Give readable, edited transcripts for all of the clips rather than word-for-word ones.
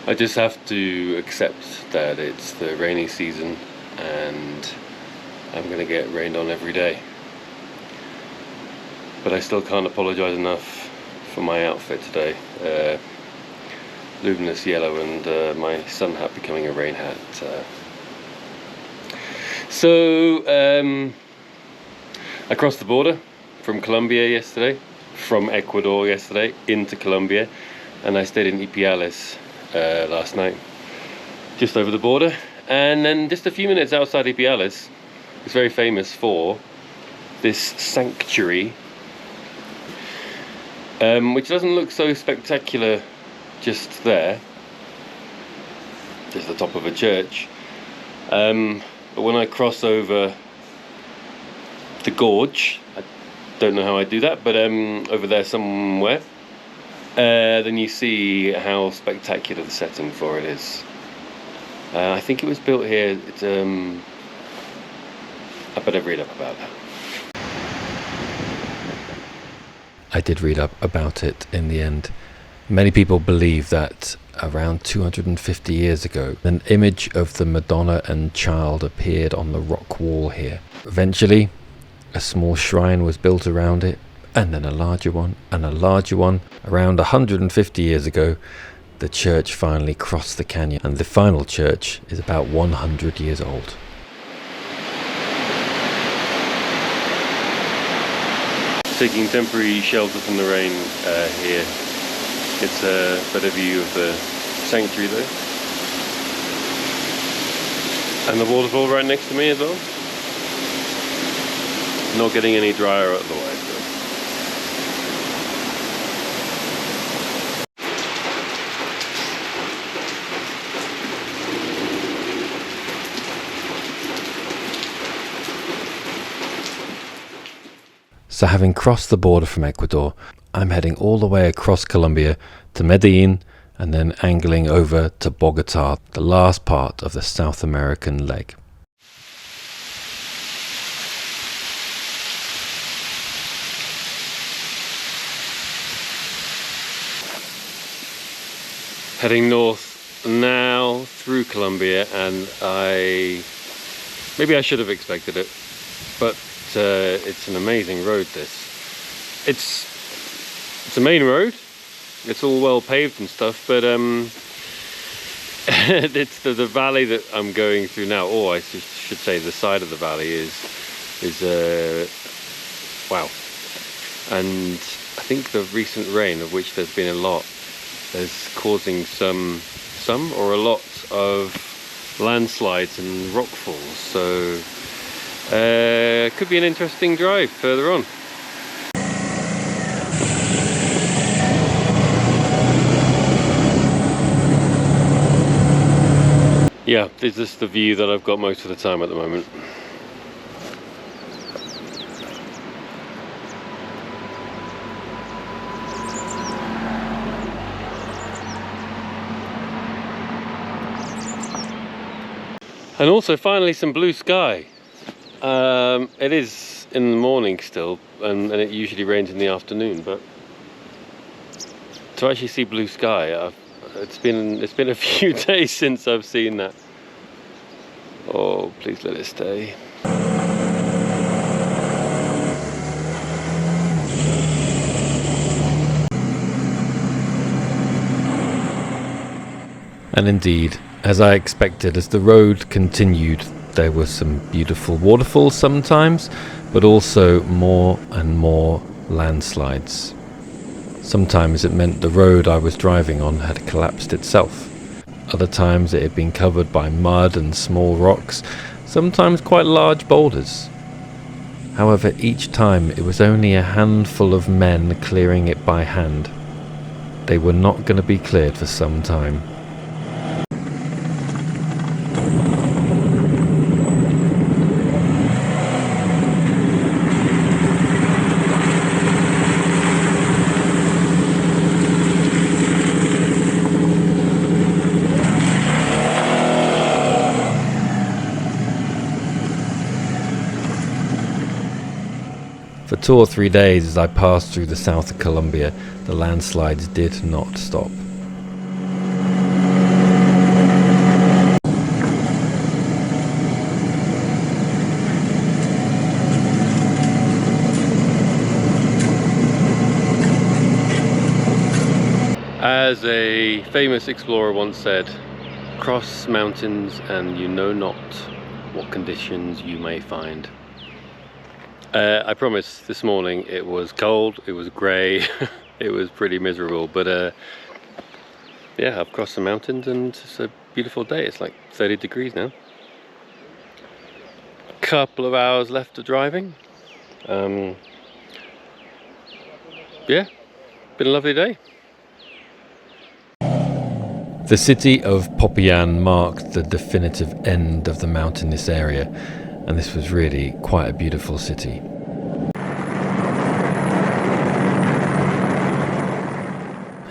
I just have to accept that it's the rainy season and I'm going to get rained on every day. But I still can't apologise enough for my outfit today. Luminous yellow and my sun hat becoming a rain hat. I crossed the border from Ecuador yesterday into Colombia, and I stayed in Ipiales last night, just over the border. And then just a few minutes outside Ipiales, it's very famous for this sanctuary, which doesn't look so spectacular just there, just the top of a church. But when I cross over the gorge, I don't know how I do that, but over there somewhere, then you see how spectacular the setting for it is. I think it was built here. It's I better read up about that. I did read up about it in the end. Many people believe that around 250 years ago, an image of the Madonna and Child appeared on the rock wall here. Eventually, a small shrine was built around it, and then a larger one, and a larger one. Around 150 years ago, the church finally crossed the canyon, and the final church is about 100 years old. Taking temporary shelter from the rain here. It's a better view of the sanctuary though. And the waterfall right next to me as well. Not getting any drier otherwise though. So having crossed the border from Ecuador, I'm heading all the way across Colombia to Medellin and then angling over to Bogota, the last part of the South American leg. Heading north now through Colombia, and maybe I should have expected it, but it's an amazing road. It's a main road. It's all well paved and stuff, but it's the valley that I'm going through now. Or I should say the side of the valley is wow. And I think the recent rain, of which there's been a lot, is causing some or a lot of landslides and rock falls. So could be an interesting drive further on. Yeah, this is the view that I've got most of the time at the moment. And also finally some blue sky. It is in the morning still, and it usually rains in the afternoon, but to actually see blue sky, it's been a few days since I've seen that. Oh, please let it stay. And indeed, as I expected, as the road continued, there were some beautiful waterfalls sometimes, but also more and more landslides. Sometimes it meant the road I was driving on had collapsed itself. Other times it had been covered by mud and small rocks, sometimes quite large boulders. However, each time it was only a handful of men clearing it by hand. They were not going to be cleared for some time. For 2 or 3 days as I passed through the south of Colombia, the landslides did not stop. As a famous explorer once said, cross mountains and you know not what conditions you may find. I promise this morning it was cold, it was grey, it was pretty miserable, but yeah, I've crossed the mountains and it's a beautiful day. It's like 30 degrees now. Couple of hours left of driving. Yeah, been a lovely day. The city of Popayan marked the definitive end of the mountainous area, and this was really quite a beautiful city.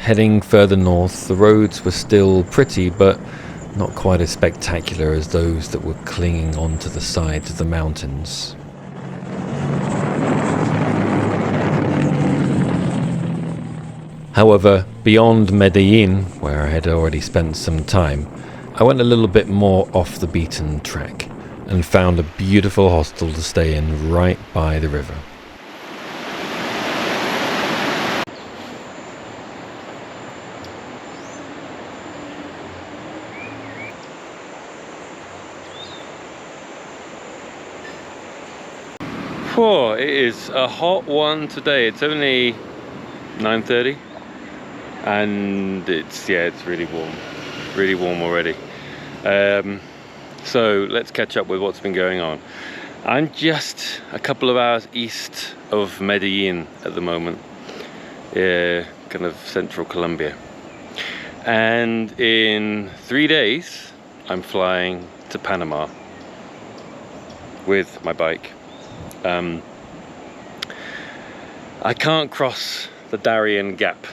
Heading further north, the roads were still pretty, but not quite as spectacular as those that were clinging onto the sides of the mountains. However, beyond Medellin, where I had already spent some time, I went a little bit more off the beaten track and found a beautiful hostel to stay in right by the river. Whoa, it is a hot one today. It's only 9:30 and it's really warm already. So let's catch up with what's been going on. I'm just a couple of hours east of Medellin at the moment, kind of central Colombia, and in 3 days I'm flying to Panama with my bike. I can't cross the Darien Gap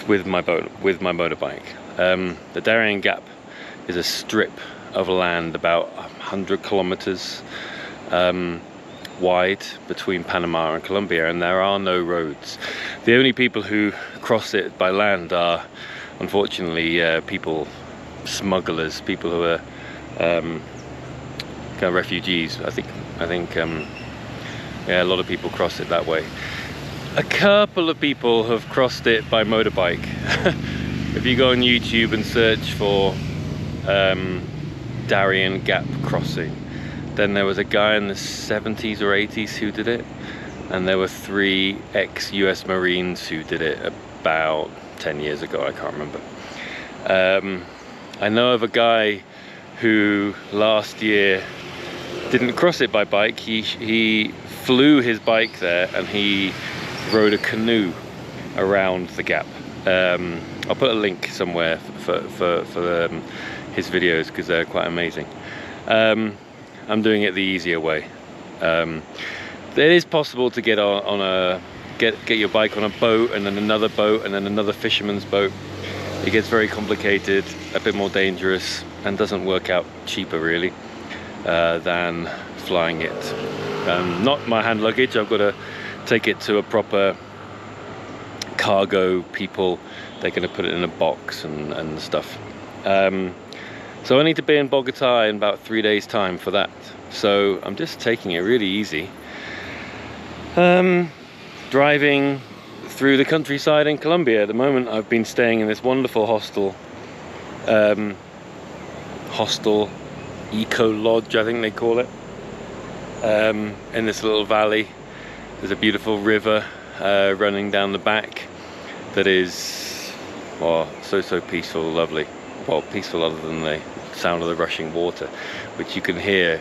with my motorbike. The Darien Gap is a strip of land about 100 kilometers wide between Panama and Colombia, and there are no roads. The only people who cross it by land are, unfortunately, smugglers, people who are kind of refugees. I think yeah, a lot of people cross it that way. A couple of people have crossed it by motorbike. If you go on YouTube and search for Darien Gap crossing, then there was a guy in the 70s or 80s who did it, and there were 3 ex-US Marines who did it about 10 years ago, I can't remember. I know of a guy who last year didn't cross it by bike. He flew his bike there and he rode a canoe around the gap. I'll put a link somewhere for his videos because they're quite amazing. I'm doing it the easier way. It is possible to get get your bike on a boat and then another boat and then another fisherman's boat. It gets very complicated, a bit more dangerous, and doesn't work out cheaper really than flying it. Not my hand luggage. I've got to take it to a proper cargo people. They're going to put it in a box and stuff. So I need to be in Bogota in about 3 days time for that. So I'm just taking it really easy. Driving through the countryside in Colombia. At the moment I've been staying in this wonderful hostel. Eco Lodge, I think they call it. In this little valley. There's a beautiful river running down the back that is, well, so peaceful, lovely. Well, peaceful other than the sound of the rushing water, which you can hear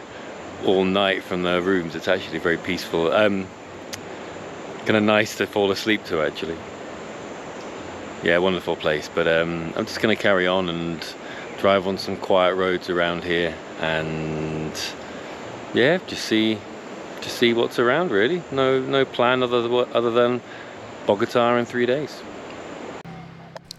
all night from the rooms. It's actually very peaceful. Kind of nice to fall asleep to, actually. Yeah, wonderful place. But I'm just going to carry on and drive on some quiet roads around here, and yeah, just see what's around really. No plan other than Bogota in 3 days.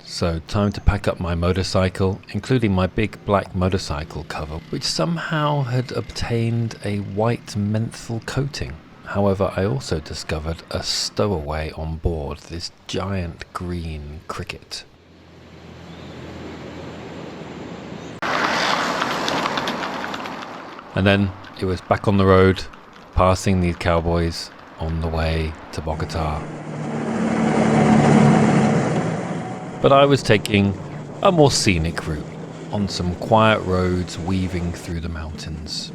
So time to pack up my motorcycle, including my big black motorcycle cover, which somehow had obtained a white menthol coating. However, I also discovered a stowaway on board, this giant green cricket. And then it was back on the road, passing these cowboys on the way to Bogota. but I was taking a more scenic route on some quiet roads weaving through the mountains.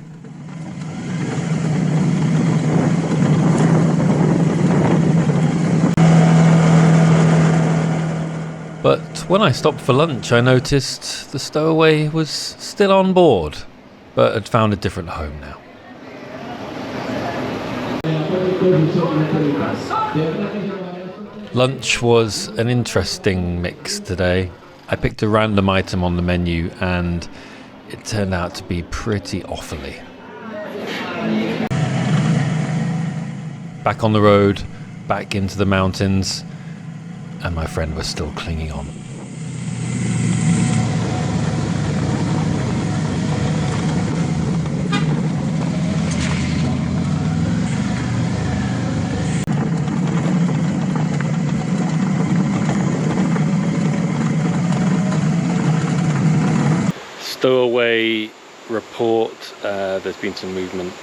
But when I stopped for lunch, I noticed the stowaway was still on board, but had found a different home now. Lunch was an interesting mix today. I picked a random item on the menu and it turned out to be pretty awfully. Back on the road, back into the mountains, and my friend was still clinging on. Stowaway report. There's been some movement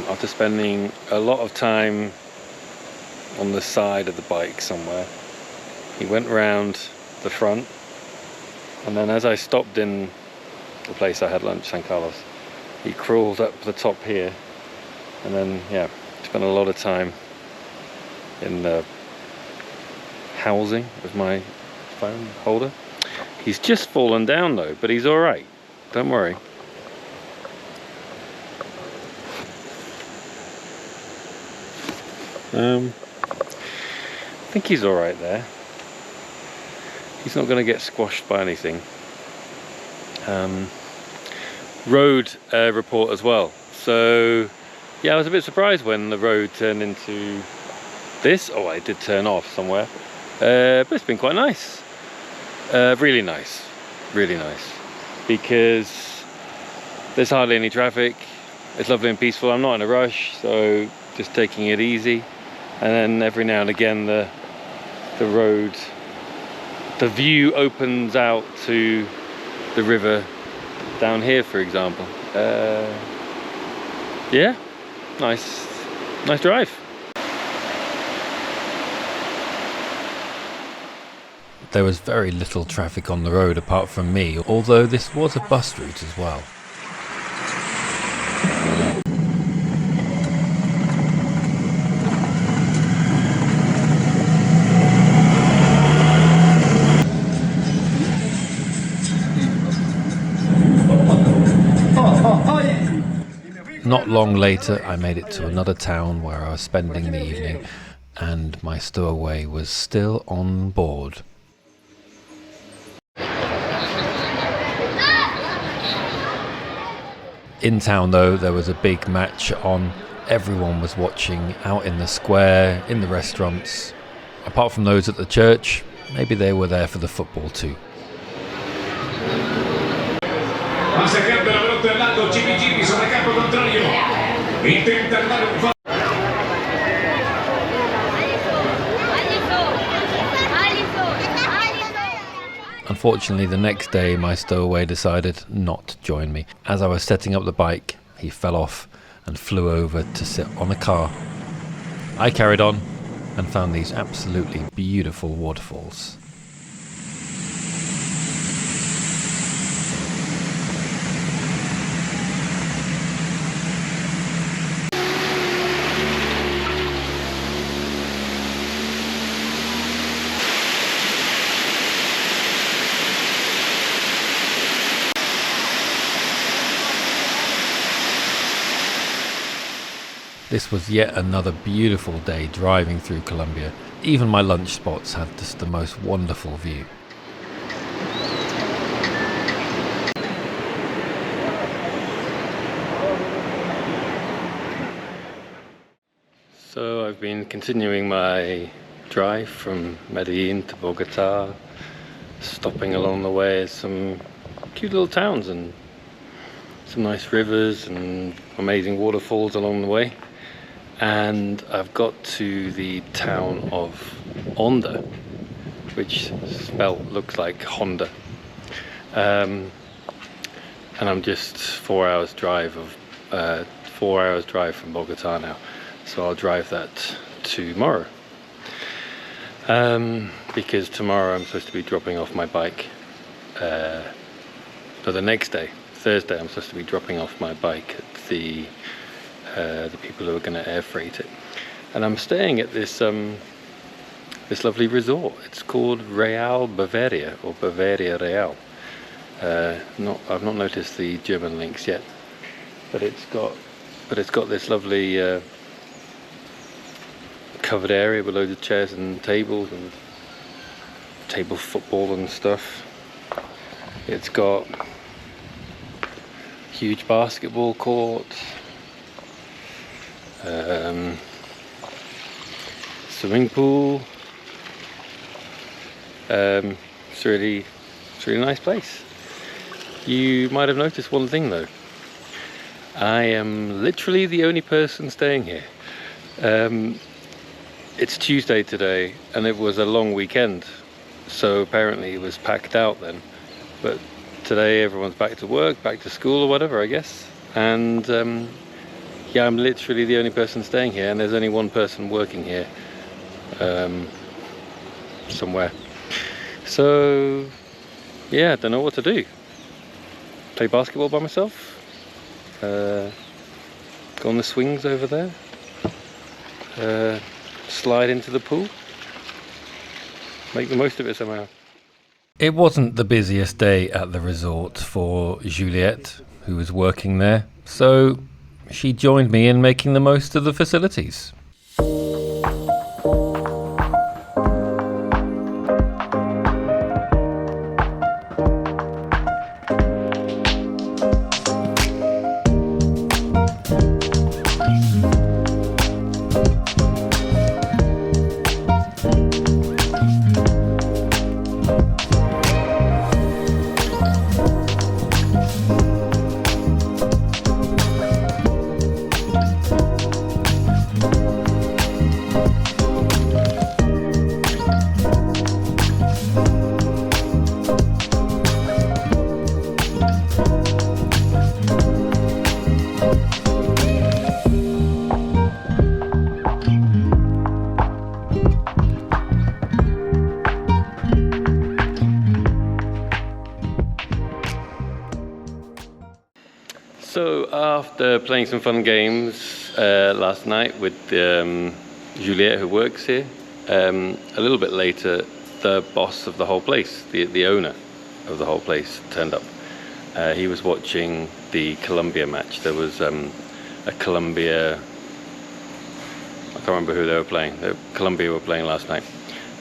after spending a lot of time on the side of the bike somewhere. He went round the front, and then as I stopped in the place I had lunch, San Carlos, he crawled up the top here, and then spent a lot of time in the housing of my phone holder. He's just fallen down though, but he's alright, don't worry. I think he's alright there. He's not going to get squashed by anything. Road report as well. So yeah, I was a bit surprised when the road turned into this. Oh, I did turn off somewhere, but it's been quite nice. Really nice, because there's hardly any traffic. It's lovely and peaceful. I'm not in a rush, so just taking it easy. And then every now and again the road, the view opens out to the river down here, for example. Yeah, nice drive. There was very little traffic on the road apart from me, although this was a bus route as well. Not long later, I made it to another town where I was spending the evening, and my stowaway was still on board. In town though, there was a big match on. Everyone was watching out in the square, in the restaurants. Apart from those at the church, maybe they were there for the football too. Unfortunately, the next day my stowaway decided not to join me. As I was setting up the bike, he fell off and flew over to sit on a car. I carried on and found these absolutely beautiful waterfalls. This was yet another beautiful day driving through Colombia. Even my lunch spots had just the most wonderful view. So I've been continuing my drive from Medellin to Bogota, stopping along the way at some cute little towns and some nice rivers and amazing waterfalls along the way. And I've got to the town of Honda, which looks like Honda. And I'm just 4 hours drive from Bogota now, so I'll drive that tomorrow. because tomorrow I'm supposed to be dropping off my bike. So the next day, Thursday, I'm supposed to be dropping off my bike at the people who are going to air freight it. And I'm staying at this this lovely resort. It's called Real Bavaria, or Bavaria Real. I've not noticed the German links yet, but it's got this lovely covered area with loads of chairs and tables and table football and stuff. It's got huge basketball courts, swimming pool. It's a really nice place. You might have noticed one thing though. I am literally the only person staying here. It's Tuesday today and it was a long weekend, so apparently it was packed out then. But today everyone's back to work, back to school or whatever, I guess. And yeah, I'm literally the only person staying here, and there's only one person working here somewhere. So yeah, I don't know what to do. Play basketball by myself? Go on the swings over there? Slide into the pool? Make the most of it somehow. It wasn't the busiest day at the resort for Juliette, who was working there, so she joined me in making the most of the facilities. So after playing some fun games last night with Juliette, who works here, a little bit later, the boss of the whole place, the owner of the whole place, turned up. He was watching the Colombia match. There was a Colombia, I can't remember who they were playing. Colombia were playing last night.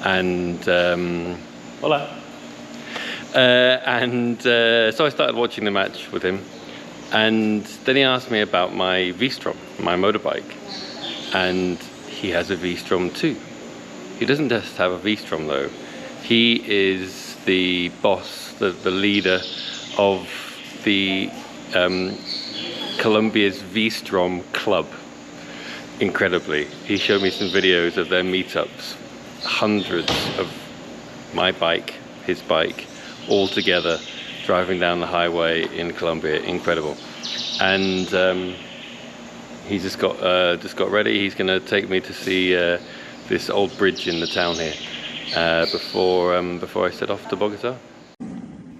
And hola. So I started watching the match with him. And then he asked me about my Vstrom, my motorbike, and he has a Vstrom too. He doesn't just have a Vstrom though. He is the boss, the leader of the Colombia's Vstrom club. Incredibly, he showed me some videos of their meetups. Hundreds of my bike, his bike, all together, driving down the highway in Colombia. Incredible. And he just got ready. He's going to take me to see this old bridge in the town here before I set off to Bogota.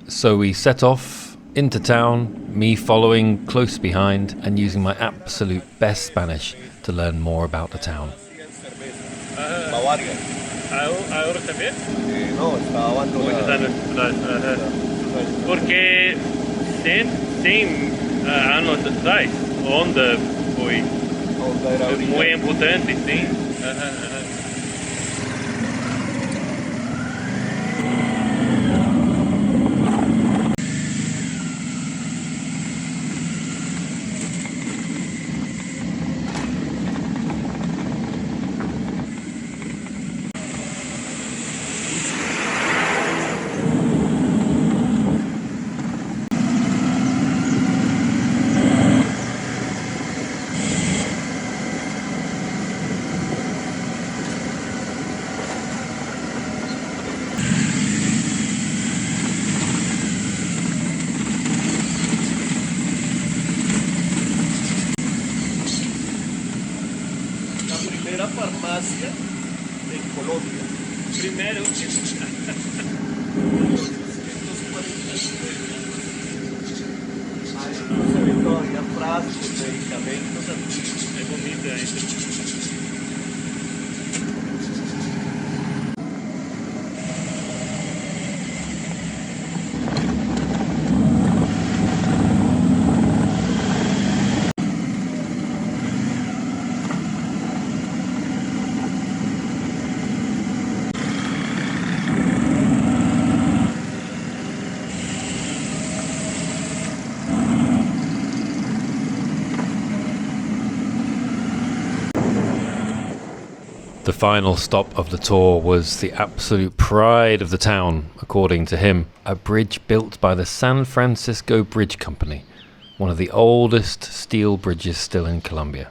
So we set off into town, me following close behind and using my absolute best Spanish to learn more about the town. ¿Ahora también? No, estaba antes. Porque 100 anos atrás, onda foi muito importante, sim. final stop of the tour was the absolute pride of the town, according to him, a bridge built by the San Francisco Bridge Company, one of the oldest steel bridges still in Colombia.